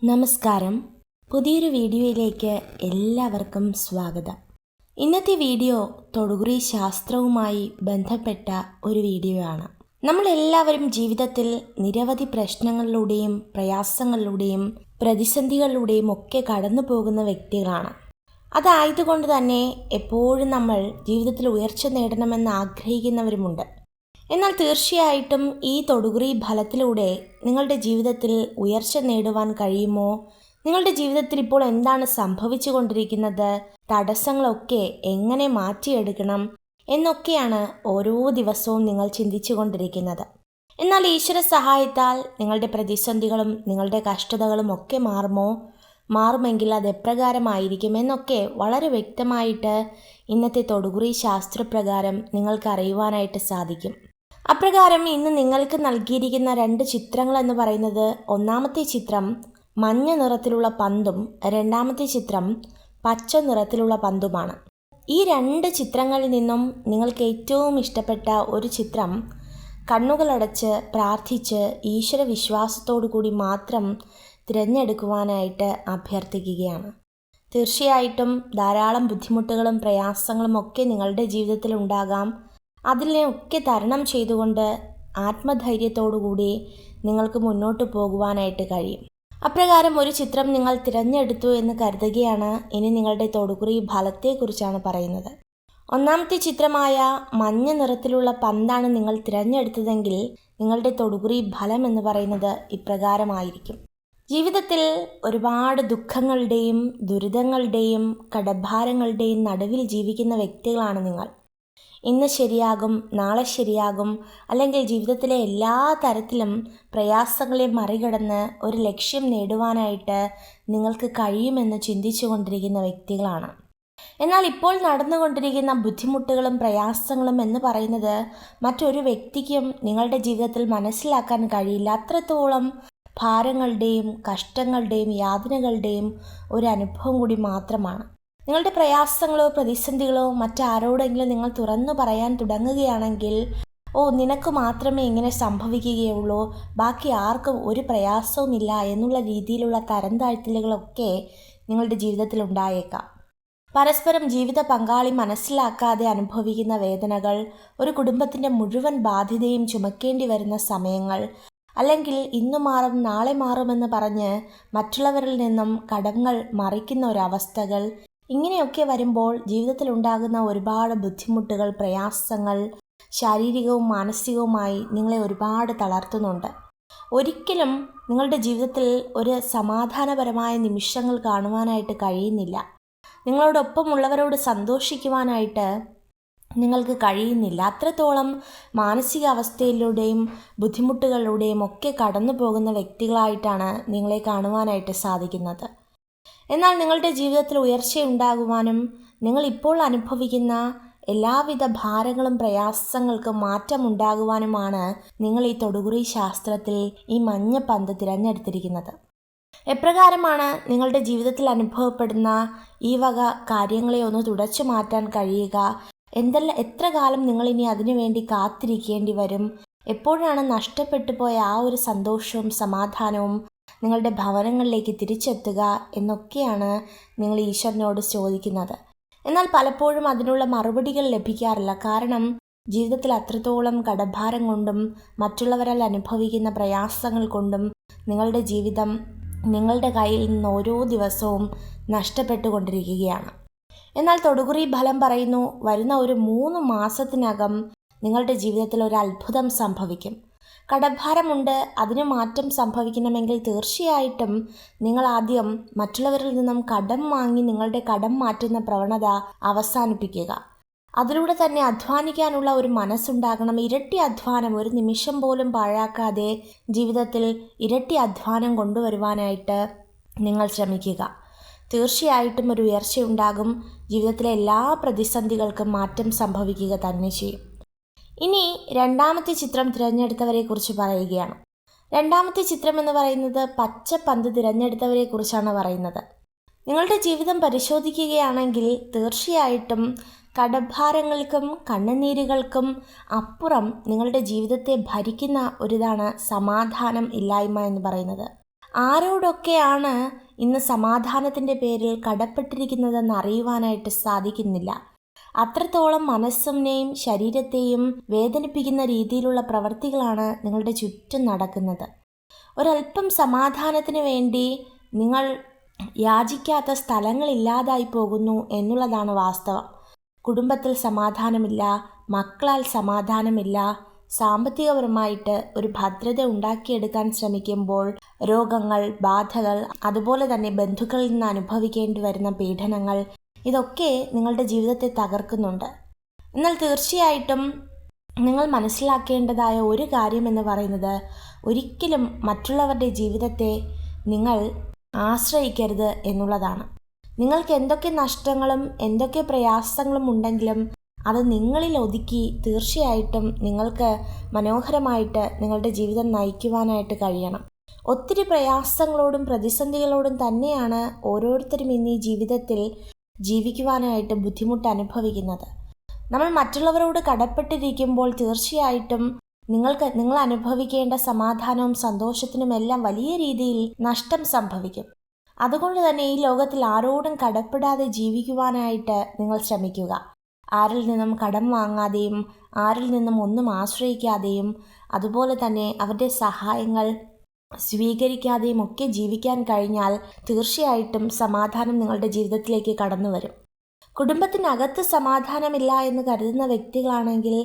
നമസ്കാരം. പുതിയൊരു വീഡിയോയിലേക്ക് എല്ലാവർക്കും സ്വാഗതം. ഇന്നത്തെ വീഡിയോ തൊടുകുറി ശാസ്ത്രവുമായി ബന്ധപ്പെട്ട ഒരു വീഡിയോ ആണ്. നമ്മളെല്ലാവരും ജീവിതത്തിൽ നിരവധി പ്രശ്നങ്ങളിലൂടെയും പ്രയാസങ്ങളിലൂടെയും പ്രതിസന്ധികളിലൂടെയും ഒക്കെ കടന്നു പോകുന്ന വ്യക്തികളാണ്. അതായതുകൊണ്ട് തന്നെ എപ്പോഴും നമ്മൾ ജീവിതത്തിൽ ഉയർച്ച നേടണമെന്ന് ആഗ്രഹിക്കുന്നവരുമുണ്ട്. എന്നാൽ തീർച്ചയായിട്ടും ഈ തൊടുകുറി ഫലത്തിലൂടെ നിങ്ങളുടെ ജീവിതത്തിൽ ഉയർച്ച നേടുവാൻ കഴിയുമോ? നിങ്ങളുടെ ജീവിതത്തിൽ ഇപ്പോൾ എന്താണ് സംഭവിച്ചു കൊണ്ടിരിക്കുന്നത്? തടസ്സങ്ങളൊക്കെ എങ്ങനെ മാറ്റിയെടുക്കണം എന്നൊക്കെയാണ് ഓരോ ദിവസവും നിങ്ങൾ ചിന്തിച്ചു കൊണ്ടിരിക്കുന്നത്. എന്നാൽ ഈശ്വര സഹായത്താൽ നിങ്ങളുടെ പ്രതിസന്ധികളും നിങ്ങളുടെ കഷ്ടതകളും ഒക്കെ മാറുമെങ്കിൽ അത് എപ്രകാരമായിരിക്കും എന്നൊക്കെ വളരെ വ്യക്തമായിട്ട് ഇന്നത്തെ തൊടുകുറി ശാസ്ത്രപ്രകാരം നിങ്ങൾക്ക് അറിയുവാനായിട്ട് സാധിക്കും. അപ്രകാരം ഇന്ന് നിങ്ങൾക്ക് നൽകിയിരിക്കുന്ന 2 ചിത്രങ്ങൾ എന്ന് പറയുന്നത്, ഒന്നാമത്തെ ചിത്രം മഞ്ഞ നിറത്തിലുള്ള പന്തും രണ്ടാമത്തെ ചിത്രം പച്ച നിറത്തിലുള്ള പന്തുമാണ്. ഈ 2 ചിത്രങ്ങളിൽ നിന്നും നിങ്ങൾക്ക് ഏറ്റവും ഇഷ്ടപ്പെട്ട ഒരു ചിത്രം കണ്ണുകളടച്ച് പ്രാർത്ഥിച്ച് ഈശ്വര വിശ്വാസത്തോടു കൂടി മാത്രം തിരഞ്ഞെടുക്കുവാനായിട്ട് അഭ്യർത്ഥിക്കുകയാണ്. തീർച്ചയായിട്ടും ധാരാളം ബുദ്ധിമുട്ടുകളും പ്രയാസങ്ങളും ഒക്കെ നിങ്ങളുടെ ജീവിതത്തിൽ ഉണ്ടാകാം. അതിനെയൊക്കെ തരണം ചെയ്തുകൊണ്ട് ആത്മധൈര്യത്തോടുകൂടി നിങ്ങൾക്ക് മുന്നോട്ട് പോകുവാനായിട്ട് കഴിയും. അപ്രകാരം ഒരു ചിത്രം നിങ്ങൾ തിരഞ്ഞെടുത്തു എന്ന് കരുതുകയാണ്. ഇനി നിങ്ങളുടെ തൊടുകുറി ഫലത്തെക്കുറിച്ചാണ് പറയുന്നത്. ഒന്നാമത്തെ ചിത്രമായ മഞ്ഞ നിറത്തിലുള്ള പന്താണ് നിങ്ങൾ തിരഞ്ഞെടുത്തതെങ്കിൽ നിങ്ങളുടെ തൊടുകുറി ഫലം എന്ന് പറയുന്നത് ഇപ്രകാരമായിരിക്കും. ജീവിതത്തിൽ ഒരുപാട് ദുഃഖങ്ങളുടെയും ദുരിതങ്ങളുടെയും കടഭാരങ്ങളുടെയും നടുവിൽ ജീവിക്കുന്ന വ്യക്തികളാണ് നിങ്ങൾ. ഇന്ന് ശരിയാകും, നാളെ ശരിയാകും, അല്ലെങ്കിൽ ജീവിതത്തിലെ എല്ലാ തരത്തിലും പ്രയാസങ്ങളെ മറികടന്ന് ഒരു ലക്ഷ്യം നേടുവാനായിട്ട് നിങ്ങൾക്ക് കഴിയുമെന്ന് ചിന്തിച്ചു കൊണ്ടിരിക്കുന്ന വ്യക്തികളാണ്. എന്നാൽ ഇപ്പോൾ നടന്നുകൊണ്ടിരിക്കുന്ന ബുദ്ധിമുട്ടുകളും പ്രയാസങ്ങളും എന്ന് പറയുന്നത് മറ്റൊരു വ്യക്തിക്കും നിങ്ങളുടെ ജീവിതത്തിൽ മനസ്സിലാക്കാൻ കഴിയില്ല. അത്രത്തോളം ഭാരങ്ങളുടെയും കഷ്ടങ്ങളുടെയും യാതനകളുടെയും ഒരു അനുഭവം കൂടി മാത്രമാണ്. നിങ്ങളുടെ പ്രയാസങ്ങളോ പ്രതിസന്ധികളോ മറ്റാരോടെങ്കിലും നിങ്ങൾ തുറന്നു പറയാൻ തുടങ്ങുകയാണെങ്കിൽ, നിനക്ക് മാത്രമേ ഇങ്ങനെ സംഭവിക്കുകയുള്ളൂ, ബാക്കി ആർക്കും ഒരു പ്രയാസവുമില്ല എന്നുള്ള രീതിയിലുള്ള തരം താഴ്ത്തലുകളൊക്കെ നിങ്ങളുടെ ജീവിതത്തിൽ ഉണ്ടായേക്കാം. പരസ്പരം ജീവിത പങ്കാളി മനസ്സിലാക്കാതെ അനുഭവിക്കുന്ന വേദനകൾ, ഒരു കുടുംബത്തിൻ്റെ മുഴുവൻ ബാധ്യതയും ചുമക്കേണ്ടി വരുന്ന സമയങ്ങൾ, അല്ലെങ്കിൽ ഇന്നു മാറും നാളെ മാറുമെന്ന് പറഞ്ഞ് മറ്റുള്ളവരിൽ നിന്നും കടങ്ങൾ മറിക്കുന്ന ഒരവസ്ഥകൾ, ഇങ്ങനെയൊക്കെ വരുമ്പോൾ ജീവിതത്തിൽ ഉണ്ടാകുന്ന ഒരുപാട് ബുദ്ധിമുട്ടുകൾ, പ്രയാസങ്ങൾ ശാരീരികവും മാനസികവുമായി നിങ്ങളെ ഒരുപാട് തളർത്തുന്നുണ്ട്. ഒരിക്കലും നിങ്ങളുടെ ജീവിതത്തിൽ ഒരു സമാധാനപരമായ നിമിഷങ്ങൾ കാണുവാനായിട്ട് കഴിയുന്നില്ല. നിങ്ങളോടൊപ്പമുള്ളവരോട് സന്തോഷിക്കുവാനായിട്ട് നിങ്ങൾക്ക് കഴിയുന്നില്ല. അത്രത്തോളം മാനസികാവസ്ഥയിലൂടെയും ബുദ്ധിമുട്ടുകളിലൂടെയും ഒക്കെ കടന്നു പോകുന്ന വ്യക്തികളായിട്ടാണ് നിങ്ങളെ കാണുവാനായിട്ട് സാധിക്കുന്നത്. എന്നാൽ നിങ്ങളുടെ ജീവിതത്തിൽ ഉയർച്ചയുണ്ടാകുവാനും നിങ്ങൾ ഇപ്പോൾ അനുഭവിക്കുന്ന എല്ലാവിധ ഭാരങ്ങളും പ്രയാസങ്ങൾക്കും മാറ്റമുണ്ടാകുവാനുമാണ് നിങ്ങൾ ഈ തൊടുകുറി ശാസ്ത്രത്തിൽ ഈ മഞ്ഞ പന്ത് തിരഞ്ഞെടുത്തിരിക്കുന്നത്. എപ്രകാരമാണ് നിങ്ങളുടെ ജീവിതത്തിൽ അനുഭവപ്പെടുന്ന ഈ വക കാര്യങ്ങളെ ഒന്ന് തുടച്ചു മാറ്റാൻ കഴിയുക? എത്ര കാലം നിങ്ങളിനി അതിനു വേണ്ടി കാത്തിരിക്കേണ്ടി വരും? എപ്പോഴാണ് നഷ്ടപ്പെട്ടു പോയ ആ ഒരു സന്തോഷവും സമാധാനവും നിങ്ങളുടെ ഭവനങ്ങളിലേക്ക് തിരിച്ചെത്തുക എന്നൊക്കെയാണ് നിങ്ങൾ ഈശ്വരനോട് ചോദിക്കുന്നത്. എന്നാൽ പലപ്പോഴും അതിനുള്ള മറുപടികൾ ലഭിക്കാറില്ല. കാരണം ജീവിതത്തിൽ അത്രത്തോളം കടഭാരം കൊണ്ടും മറ്റുള്ളവരാൽ അനുഭവിക്കുന്ന പ്രയാസങ്ങൾ കൊണ്ടും നിങ്ങളുടെ ജീവിതം നിങ്ങളുടെ കയ്യിൽ നിന്ന് ഓരോ ദിവസവും നഷ്ടപ്പെട്ടുകൊണ്ടിരിക്കുകയാണ്. എന്നാൽ തൊടുകുറി ഫലം പറയുന്നു, വരുന്ന ഒരു 3 മാസത്തിനകം നിങ്ങളുടെ ജീവിതത്തിൽ ഒരു അത്ഭുതം സംഭവിക്കും. കടഭാരമുണ്ട്, അതിന് മാറ്റം സംഭവിക്കണമെങ്കിൽ തീർച്ചയായിട്ടും നിങ്ങൾ ആദ്യം മറ്റുള്ളവരിൽ നിന്നും കടം വാങ്ങി നിങ്ങളുടെ കടം മാറ്റുന്ന പ്രവണത അവസാനിപ്പിക്കുക. അതിലൂടെ തന്നെ അധ്വാനിക്കാനുള്ള ഒരു മനസ്സുണ്ടാകണം. ഇരട്ടി അധ്വാനം, ഒരു നിമിഷം പോലും പാഴാക്കാതെ ജീവിതത്തിൽ ഇരട്ടി അധ്വാനം കൊണ്ടുവരുവാനായിട്ട് നിങ്ങൾ ശ്രമിക്കുക. തീർച്ചയായിട്ടും ഒരു ഉയർച്ചയുണ്ടാകും. ജീവിതത്തിലെ എല്ലാ പ്രതിസന്ധികൾക്കും മാറ്റം സംഭവിക്കുക തന്നെ ചെയ്യും. ഇനി രണ്ടാമത്തെ ചിത്രം തിരഞ്ഞെടുത്തവരെ കുറിച്ച് പറയുകയാണ്. രണ്ടാമത്തെ ചിത്രം എന്ന് പറയുന്നത് പച്ച പന്ത് തിരഞ്ഞെടുത്തവരെ കുറിച്ചാണ് പറയുന്നത്. നിങ്ങളുടെ ജീവിതം പരിശോധിക്കുകയാണെങ്കിൽ തീർച്ചയായിട്ടും കടഭാരങ്ങൾക്കും കണ്ണുനീരുകൾക്കും അപ്പുറം നിങ്ങളുടെ ജീവിതത്തെ ഭരിക്കുന്ന ഒരിതാണ് സമാധാനം ഇല്ലായ്മ എന്ന് പറയുന്നത്. ആരോടൊക്കെയാണ് ഇന്ന് സമാധാനത്തിൻ്റെ പേരിൽ കടപ്പെട്ടിരിക്കുന്നതെന്ന് അറിയുവാനായിട്ട് സാധിക്കുന്നില്ല. അത്രത്തോളം മനസ്സിനെയും ശരീരത്തെയും വേദനിപ്പിക്കുന്ന രീതിയിലുള്ള പ്രവൃത്തികളാണ് നിങ്ങളുടെ ചുറ്റും നടക്കുന്നത്. ഒരല്പം സമാധാനത്തിന് വേണ്ടി നിങ്ങൾ യാചിക്കാത്ത സ്ഥലങ്ങളില്ലാതായി പോകുന്നു എന്നുള്ളതാണ് വാസ്തവം. കുടുംബത്തിൽ സമാധാനമില്ല, മക്കളാൽ സമാധാനമില്ല, സാമ്പത്തികപരമായിട്ട് ഒരു ഭദ്രത ഉണ്ടാക്കിയെടുക്കാൻ ശ്രമിക്കുമ്പോൾ രോഗങ്ങൾ, ബാധകൾ, അതുപോലെ തന്നെ ബന്ധുക്കളിൽ നിന്ന് അനുഭവിക്കേണ്ടി വരുന്ന പീഡനങ്ങൾ, ഇതൊക്കെ നിങ്ങളുടെ ജീവിതത്തെ തകർക്കുന്നുണ്ട്. എന്നാൽ തീർച്ചയായിട്ടും നിങ്ങൾ മനസ്സിലാക്കേണ്ടതായ ഒരു കാര്യമെന്ന് പറയുന്നത്, ഒരിക്കലും മറ്റുള്ളവരുടെ ജീവിതത്തെ നിങ്ങൾ ആശ്രയിക്കരുത് എന്നുള്ളതാണ്. നിങ്ങൾക്ക് എന്തൊക്കെ നഷ്ടങ്ങളും എന്തൊക്കെ പ്രയാസങ്ങളും ഉണ്ടെങ്കിലും അത് നിങ്ങളിൽ ഒതുക്കി തീർച്ചയായിട്ടും നിങ്ങൾക്ക് മനോഹരമായിട്ട് നിങ്ങളുടെ ജീവിതം നയിക്കുവാനായിട്ട് കഴിയണം. ഒത്തിരി പ്രയാസങ്ങളോടും പ്രതിസന്ധികളോടും തന്നെയാണ് ഓരോരുത്തരും ഇന്ന് ഈ ജീവിതത്തിൽ ജീവിക്കുവാനായിട്ട് ബുദ്ധിമുട്ട് അനുഭവിക്കുന്നത്. നമ്മൾ മറ്റുള്ളവരോട് കടപ്പെട്ടിരിക്കുമ്പോൾ തീർച്ചയായിട്ടും നിങ്ങൾ അനുഭവിക്കേണ്ട സമാധാനവും സന്തോഷത്തിനുമെല്ലാം വലിയ രീതിയിൽ നഷ്ടം സംഭവിക്കും. അതുകൊണ്ട് തന്നെ ഈ ലോകത്തിൽ ആരോടും കടപ്പെടാതെ ജീവിക്കുവാനായിട്ട് നിങ്ങൾ ശ്രമിക്കുക. ആരിൽ നിന്നും കടം വാങ്ങാതെയും ആരിൽ നിന്നും ഒന്നും ആശ്രയിക്കാതെയും അതുപോലെ തന്നെ അവരുടെ സഹായങ്ങൾ സ്വീകരിക്കാതെയും ഒക്കെ ജീവിക്കാൻ കഴിഞ്ഞാൽ തീർച്ചയായിട്ടും സമാധാനം നിങ്ങളുടെ ജീവിതത്തിലേക്ക് കടന്നു വരും. കുടുംബത്തിനകത്ത് സമാധാനമില്ല എന്ന് കരുതുന്ന വ്യക്തികളാണെങ്കിൽ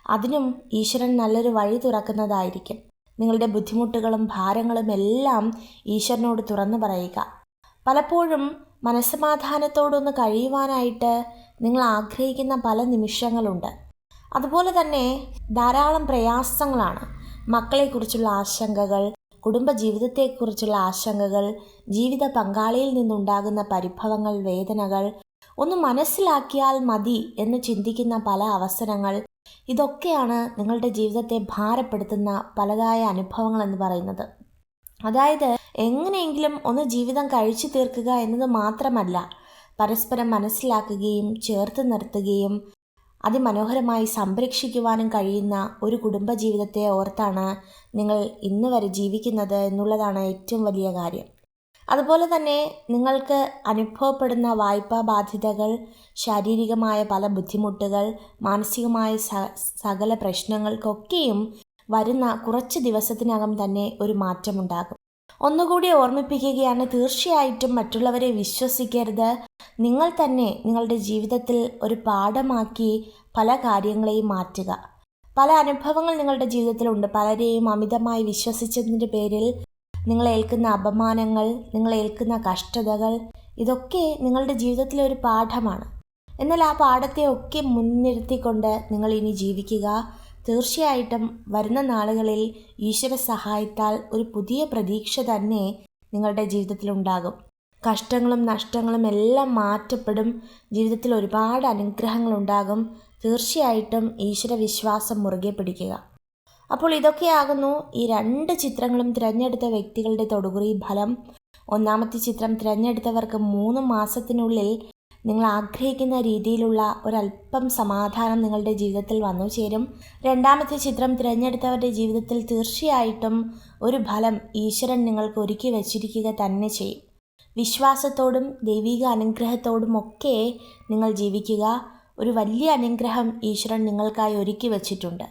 അതിനും ഈശ്വരൻ നല്ലൊരു വഴി തുറക്കുന്നതായിരിക്കും. നിങ്ങളുടെ ബുദ്ധിമുട്ടുകളും ഭാരങ്ങളും എല്ലാം ഈശ്വരനോട് തുറന്നു പറയുക. പലപ്പോഴും മനസ്സമാധാനത്തോടൊന്ന് കഴിയുവാനായിട്ട് നിങ്ങൾ ആഗ്രഹിക്കുന്ന പല നിമിഷങ്ങളുണ്ട്. അതുപോലെ തന്നെ ധാരാളം പ്രയാസങ്ങളാണ്. മക്കളെക്കുറിച്ചുള്ള ആശങ്കകൾ, കുടുംബജീവിതത്തെക്കുറിച്ചുള്ള ആശങ്കകൾ, ജീവിത പങ്കാളിയിൽ നിന്നുണ്ടാകുന്ന പരിഭവങ്ങൾ, വേദനകൾ, ഒന്ന് മനസ്സിലാക്കിയാൽ മതി എന്ന് ചിന്തിക്കുന്ന പല അവസരങ്ങൾ, ഇതൊക്കെയാണ് നിങ്ങളുടെ ജീവിതത്തെ ഭാരപ്പെടുത്തുന്ന പലതായ അനുഭവങ്ങൾ എന്ന് പറയുന്നത്. അതായത് എങ്ങനെയെങ്കിലും ഒന്ന് ജീവിതം കഴിച്ചു തീർക്കുക എന്നത് മാത്രമല്ല, പരസ്പരം മനസ്സിലാക്കുകയും ചേർത്ത് നിർത്തുകയും അതിമനോഹരമായി സംരക്ഷിക്കുവാനും കഴിയുന്ന ഒരു കുടുംബജീവിതത്തെ ഓർത്താണ് നിങ്ങൾ ഇന്ന് വരെ ജീവിക്കുന്നത് എന്നുള്ളതാണ് ഏറ്റവും വലിയ കാര്യം. അതുപോലെ തന്നെ നിങ്ങൾക്ക് അനുഭവപ്പെടുന്ന വായ്പാ ബാധ്യതകൾ, ശാരീരികമായ പല ബുദ്ധിമുട്ടുകൾ, മാനസികമായ സകല പ്രശ്നങ്ങൾക്കൊക്കെയും വരുന്ന കുറച്ച് ദിവസത്തിനകം തന്നെ ഒരു മാറ്റമുണ്ടാകും. ഒന്നുകൂടി ഓർമ്മിപ്പിക്കുകയാണ്, തീർച്ചയായിട്ടും മറ്റുള്ളവരെ വിശ്വസിക്കരുത്. നിങ്ങൾ തന്നെ നിങ്ങളുടെ ജീവിതത്തിൽ ഒരു പാഠമാക്കി പല കാര്യങ്ങളെയും മാറ്റുക. പല അനുഭവങ്ങൾ നിങ്ങളുടെ ജീവിതത്തിലുണ്ട്. പലരെയും അമിതമായി വിശ്വസിച്ചതിൻ്റെ പേരിൽ നിങ്ങളേൽക്കുന്ന അപമാനങ്ങൾ, നിങ്ങളേൽക്കുന്ന കഷ്ടതകൾ, ഇതൊക്കെ നിങ്ങളുടെ ജീവിതത്തിലെ ഒരു പാഠമാണ്. എന്നാൽ ആ പാഠത്തെ ഒക്കെ മുൻനിർത്തിക്കൊണ്ട് നിങ്ങൾ ഇനി ജീവിക്കുക. തീർച്ചയായിട്ടും വരുന്ന നാളുകളിൽ ഈശ്വര സഹായത്താൽ ഒരു പുതിയ പ്രതീക്ഷ തന്നെ നിങ്ങളുടെ ജീവിതത്തിലുണ്ടാകും. കഷ്ടങ്ങളും നഷ്ടങ്ങളും എല്ലാം മാറ്റപ്പെടും. ജീവിതത്തിൽ ഒരുപാട് അനുഗ്രഹങ്ങളുണ്ടാകും. തീർച്ചയായിട്ടും ഈശ്വര വിശ്വാസം മുറുകെ പിടിക്കുക. അപ്പോൾ ഇതൊക്കെയാകുന്നു ഈ 2 ചിത്രങ്ങളും തിരഞ്ഞെടുത്ത വ്യക്തികളുടെ തൊടുകുറി ഫലം. ഒന്നാമത്തെ ചിത്രം തിരഞ്ഞെടുത്തവർക്ക് 3 മാസത്തിനുള്ളിൽ നിങ്ങൾ ആഗ്രഹിക്കുന്ന രീതിയിലുള്ള ഒരല്പം സമാധാനം നിങ്ങളുടെ ജീവിതത്തിൽ വന്നു ചേരും. രണ്ടാമത്തെ ചിത്രം തിരഞ്ഞെടുത്തവരുടെ ജീവിതത്തിൽ തീർച്ചയായിട്ടും ഒരു ഫലം ഈശ്വരൻ നിങ്ങൾക്ക് ഒരുക്കി വച്ചിരിക്കുക തന്നെ ചെയ്യും. വിശ്വാസത്തോടും ദൈവിക അനുഗ്രഹത്തോടും ഒക്കെ നിങ്ങൾ ജീവിക്കുക. ഒരു വലിയ അനുഗ്രഹം ഈശ്വരൻ നിങ്ങൾക്കായി ഒരുക്കി വച്ചിട്ടുണ്ട്.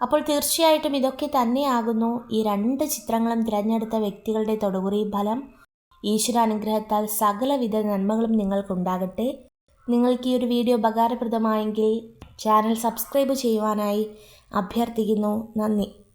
അപ്പോൾ തീർച്ചയായിട്ടും ഇതൊക്കെ തന്നെയാകുന്നു ഈ 2 ചിത്രങ്ങളും തിരഞ്ഞെടുത്ത വ്യക്തികളുടെ തൊടുകുറി ഫലം. ഈശ്വരാനുഗ്രഹത്താൽ സകലവിധ നന്മകളും നിങ്ങൾക്കുണ്ടാകട്ടെ. നിങ്ങൾക്ക് ഈ ഒരു വീഡിയോ ഉപകാരപ്രദമായെങ്കിൽ ചാനൽ സബ്സ്ക്രൈബ് ചെയ്യുവാനായി അഭ്യർത്ഥിക്കുന്നു. നന്ദി.